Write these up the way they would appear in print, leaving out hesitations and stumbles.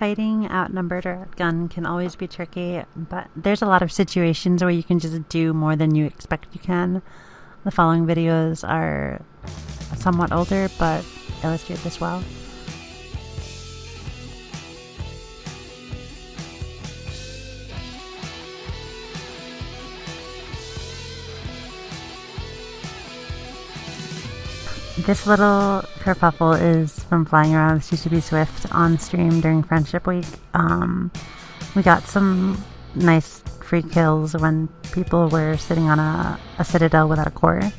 Fighting outnumbered or outgunned can always be tricky, but there's a lot of situations where you can just do more than you expect you can. The following videos are somewhat older, but illustrate this well. This little kerfuffle is from flying around with CCB Swift on stream during Friendship Week. We got some nice free kills when people were sitting on a citadel without a core,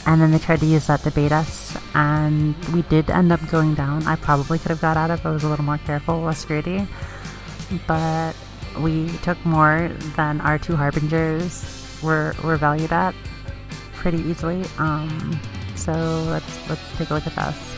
and then they tried to use that to bait us, and we did end up going down. I probably could have got out if I was a little more careful, less greedy, but we took more than our two harbingers were valued at pretty easily. So let's take a look at this.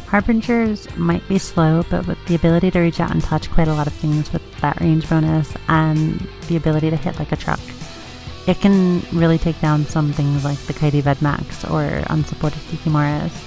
Harbingers might be slow, but with the ability to reach out and touch quite a lot of things with that range bonus and the ability to hit like a truck, it can really take down some things like the Kitey Vedmax or unsupported Kikimoras.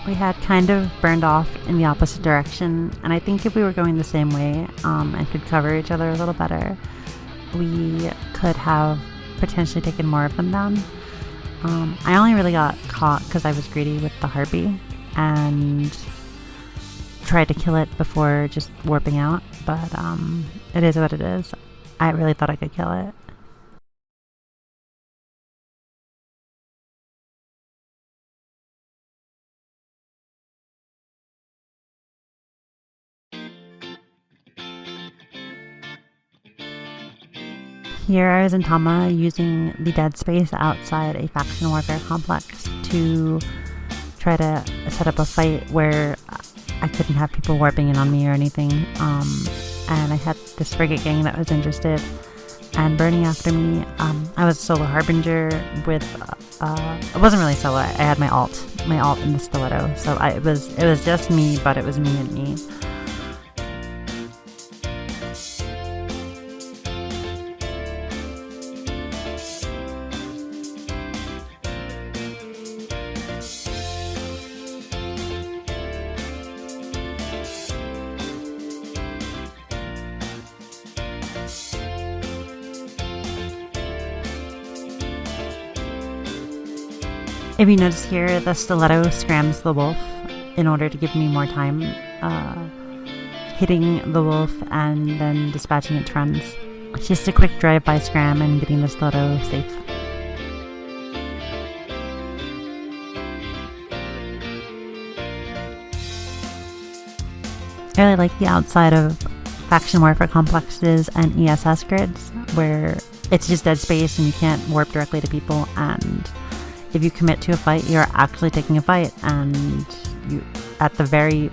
We had kind of burned off in the opposite direction, and I think if we were going the same way and could cover each other a little better, we could have potentially taken more of them down. I only really got caught because I was greedy with the Harpy and tried to kill it before just warping out, but it is what it is. I really thought I could kill it. Here I was in Tama using the dead space outside a faction warfare complex to try to set up a fight where I couldn't have people warping in on me or anything. And I had this frigate gang that was interested and burning after me. I was a solo harbinger with, it wasn't really solo, I had my alt in the stiletto. So it was just me, but it was me and me. If you notice here, the stiletto scrams the wolf in order to give me more time hitting the wolf and then dispatching its friends. Just a quick drive-by scram and getting the stiletto safe. I really like the outside of faction warfare complexes and ESS grids where it's just dead space and you can't warp directly to people, and if you commit to a fight, you're actually taking a fight, and you, at the very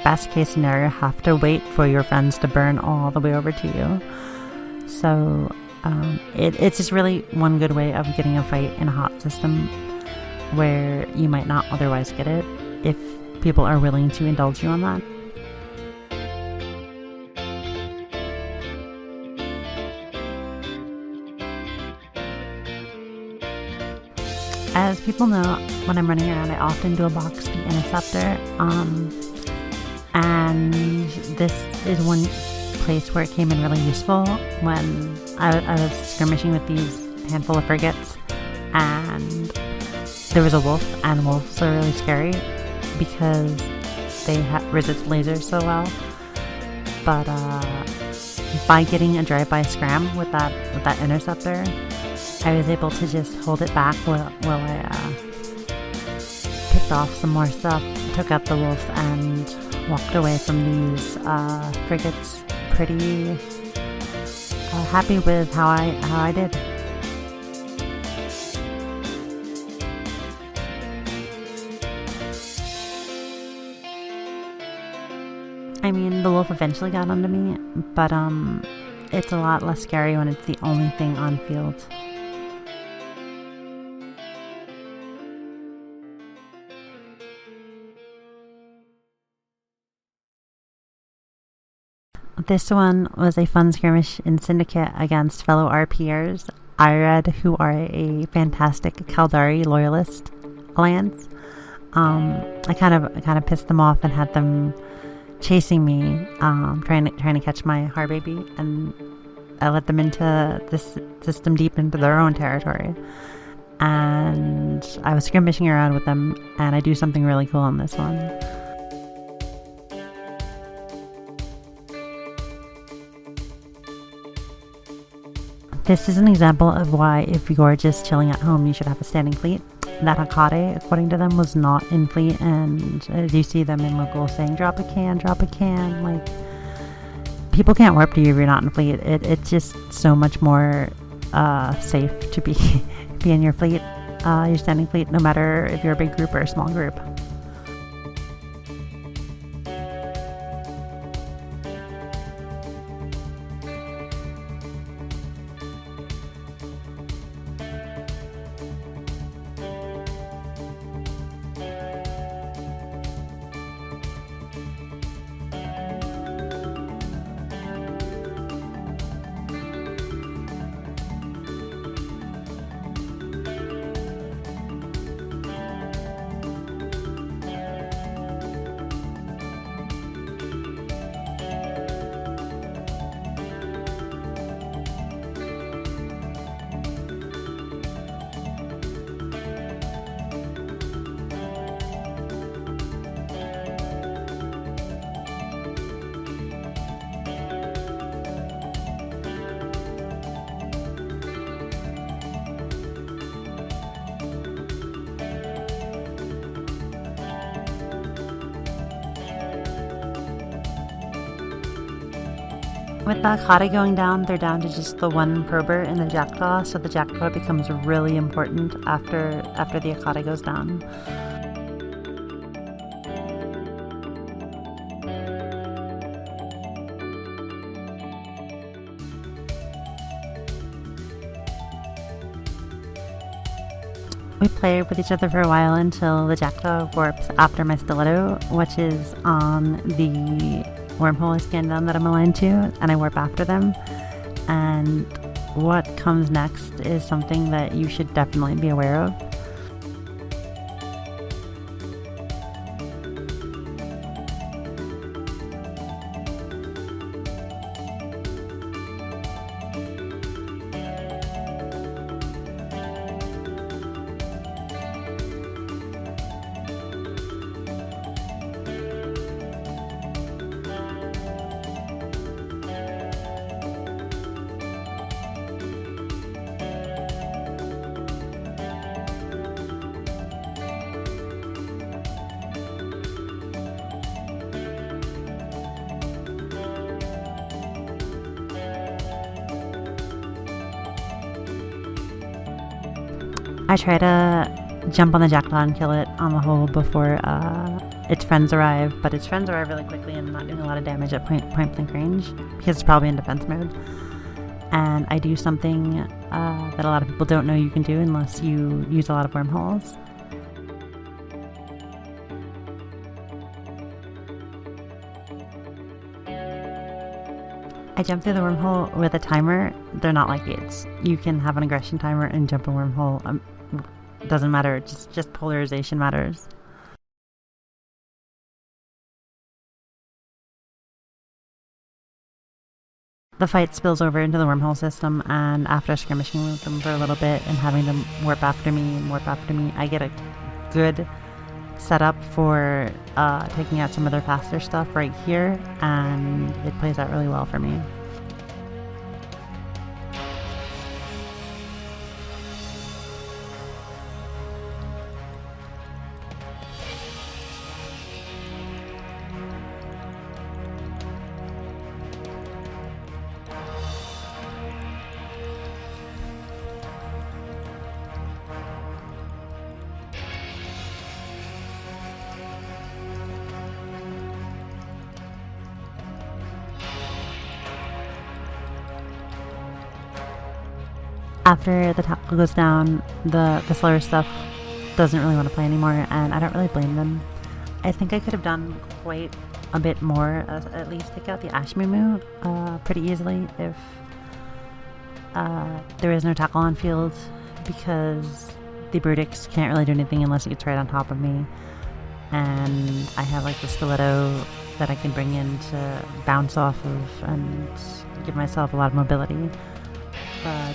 best case scenario, have to wait for your friends to burn all the way over to you. So it's just really one good way of getting a fight in a hot system where you might not otherwise get it, if people are willing to indulge you on that. As people know, when I'm running around, I often do a box the interceptor, and this is one place where it came in really useful when I was skirmishing with these handful of frigates, and there was a wolf, and wolves are really scary because they resist lasers so well. But by getting a drive-by scram with that interceptor, I was able to just hold it back while I picked off some more stuff, took out the wolf, and walked away from these frigates pretty happy with how I did. I mean, the wolf eventually got onto me, but it's a lot less scary when it's the only thing on field. This one was a fun skirmish in Syndicate against fellow RPers, IRED, who are a fantastic Caldari loyalist alliance. I kind of pissed them off and had them chasing me, trying to catch my Harbaby, and I let them into this system deep into their own territory. And I was skirmishing around with them, and I do something really cool on this one. This is an example of why, if you're just chilling at home, you should have a standing fleet. That Hakade, according to them, was not in fleet, and as you see them in locals saying, drop a can, like, people can't warp to you if you're not in fleet. It's just so much more safe to be in your fleet, your standing fleet, no matter if you're a big group or a small group. With the Hakade going down, they're down to just the one prober in the Jackdaw, so the Jackdaw becomes really important after the Hakade goes down. We played with each other for a while until the Jackdaw warps after my Stiletto, which is on the wormhole I scanned down that I'm aligned to, and I warp after them. And what comes next is something that you should definitely be aware of. I try to jump on the Jackdaw and kill it on the hole before its friends arrive, but its friends arrive really quickly and not doing a lot of damage at point blank range because it's probably in defense mode. And I do something that a lot of people don't know you can do unless you use a lot of wormholes. I jump through the wormhole with a timer. They're not like gates. You can have an aggression timer and jump a wormhole. Doesn't matter, just polarization matters. The fight spills over into the wormhole system, and after skirmishing with them for a little bit and having them warp after me, I get a good setup for taking out some of their faster stuff right here, and it plays out really well for me. After the tackle goes down, the slower stuff doesn't really want to play anymore, and I don't really blame them. I think I could have done quite a bit more, at least take out the Ashmumu pretty easily if there is no tackle on field, because the Brutix can't really do anything unless it gets right on top of me, and I have like the stiletto that I can bring in to bounce off of and give myself a lot of mobility.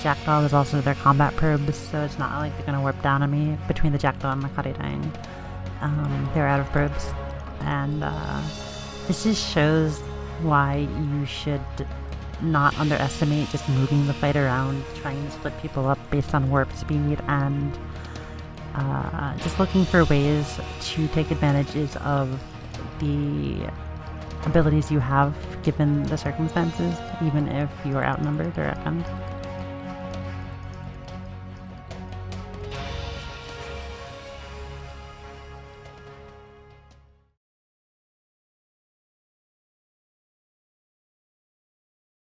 Jackdaw is also their combat probes, so it's not like they're going to warp down on me between the Jackdaw and the Karidang. They're out of probes, and this just shows why you should not underestimate just moving the fight around, trying to split people up based on warp speed, and just looking for ways to take advantages of the abilities you have given the circumstances, even if you are outnumbered or outgunned.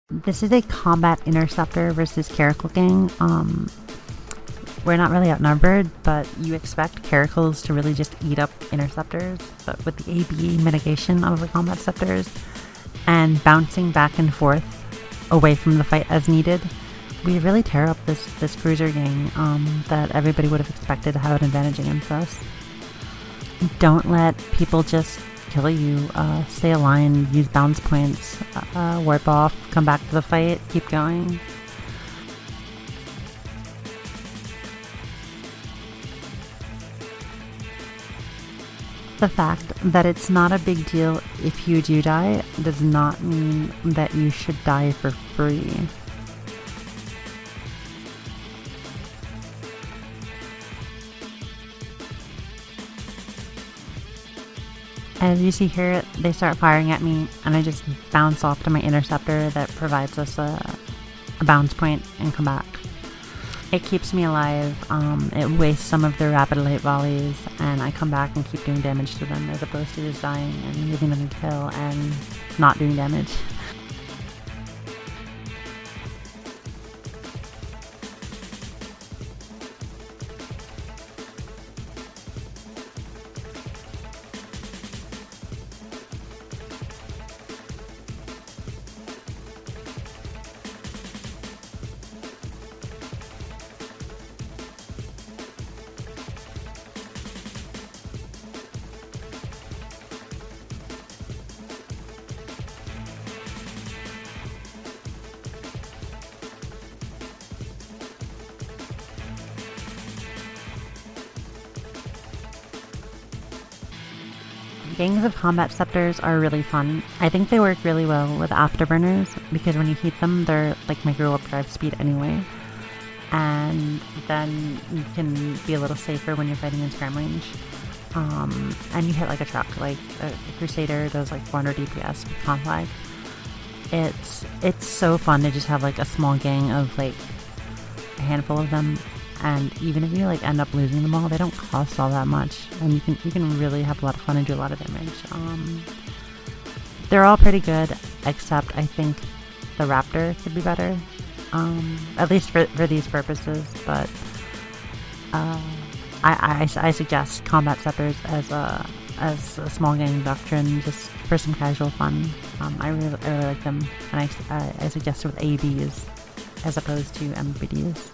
This is a combat interceptor versus Caracal gang. We're not really outnumbered, but you expect Caracals to really just eat up interceptors, but with the ABE mitigation of the combat scepters and bouncing back and forth away from the fight as needed, we really tear up this cruiser gang that everybody would have expected to have an advantage against us. Don't let people just kill you. Stay aligned, use bounce points, warp off, come back to the fight, keep going. The fact that it's not a big deal if you do die does not mean that you should die for free. As you see here, they start firing at me, and I just bounce off to my interceptor that provides us a bounce point and come back. It keeps me alive, it wastes some of their rapid light volleys, and I come back and keep doing damage to them as opposed to just dying and leaving them to kill and not doing damage. Gangs of combat scepters are really fun. I think they work really well with afterburners because when you heat them, they're like micro updrive speed anyway. And then you can be a little safer when you're fighting in scram range. And you hit like a truck, like a Crusader does like 400 DPS with conflag. It's so fun to just have like a small gang of like a handful of them and even if you like end up losing them all, they don't cost all that much, and you can really have a lot of fun and do a lot of damage. They're all pretty good, except I think the Raptor could be better, at least for these purposes. But I suggest Combat Scepters as a small gang doctrine, just for some casual fun. I really like them, and I suggest it with ABs as opposed to MBDs.